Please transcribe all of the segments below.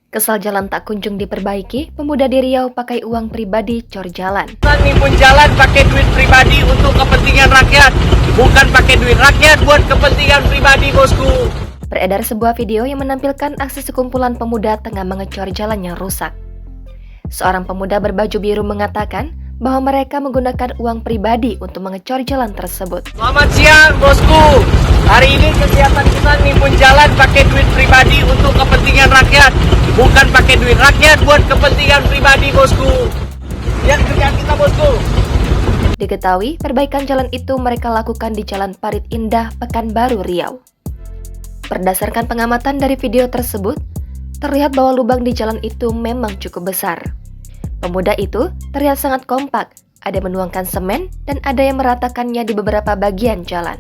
Kesal jalan tak kunjung diperbaiki, pemuda di Riau pakai uang pribadi cor jalan. Nimbun jalan pakai duit pribadi untuk kepentingan rakyat, bukan pakai duit rakyat buat kepentingan pribadi, bosku. Beredar sebuah video yang menampilkan aksi sekumpulan pemuda tengah mengecor jalan yang rusak. Seorang pemuda berbaju biru mengatakan bahwa mereka menggunakan uang pribadi untuk mengecor jalan tersebut. Selamat siang, bosku. Hari ini kegiatan kita nimbun jalan pakai duit pribadi untuk kepentingan rakyat, bukan pakai duit rakyat buat kepentingan pribadi, bosku. Lihat kerjaan kita, bosku. Diketahui, perbaikan jalan itu mereka lakukan di Jalan Parit Indah, Pekanbaru, Riau. Berdasarkan pengamatan dari video tersebut, terlihat bahwa lubang di jalan itu memang cukup besar. Pemuda itu terlihat sangat kompak, ada menuangkan semen dan ada yang meratakannya di beberapa bagian jalan.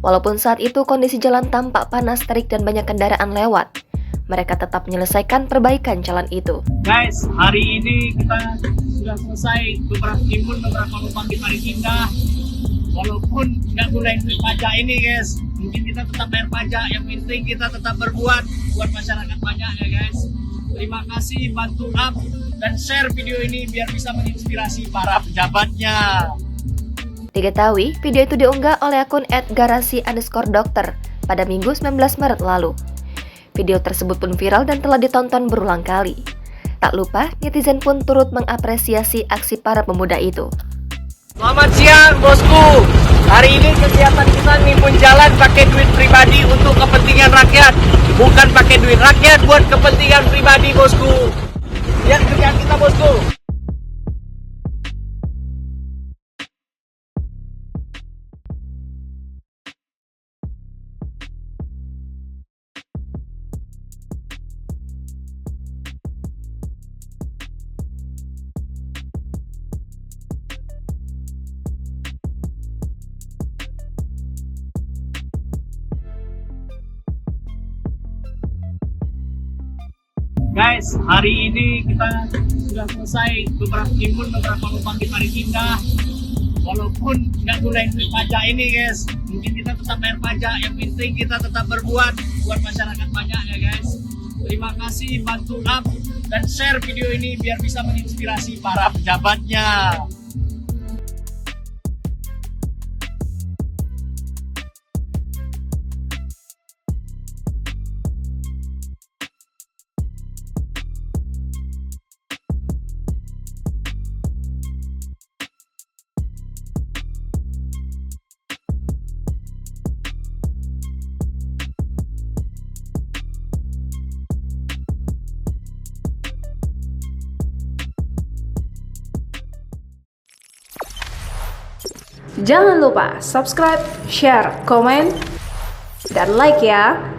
Walaupun saat itu kondisi jalan tampak panas terik dan banyak kendaraan lewat, mereka tetap menyelesaikan perbaikan jalan itu. Guys, hari ini kita sudah selesai nimbun beberapa lubang di Parit Indah. Walaupun nggak ngulain duit pajak ini, guys, mungkin kita tetap bayar pajak. Yang penting kita tetap berbuat buat masyarakat banyak, ya guys. Terima kasih, bantu up dan share video ini biar bisa menginspirasi para pejabatnya. Diketahui, video itu diunggah oleh akun @garasi_dokter pada Minggu 19 Maret lalu. Video tersebut pun viral dan telah ditonton berulang kali. Tak lupa, netizen pun turut mengapresiasi aksi para pemuda itu. Selamat siang, bosku. Hari ini kegiatan kita nimbun jalan pakai duit pribadi untuk kepentingan rakyat, bukan pakai duit rakyat buat kepentingan pribadi, bosku. Lihat kerjaan kita, bosku. Guys, hari ini kita sudah selesai nimbun beberapa lubang di Parit Indah. Walaupun nggak ngulain duit pajak ini, guys, mungkin kita tetap bayar pajak. Yang penting kita tetap berbuat buat masyarakat banyak, ya guys. Terima kasih, bantu up dan share video ini biar bisa menginspirasi para pejabatnya. Jangan lupa subscribe, share, komen, dan like ya.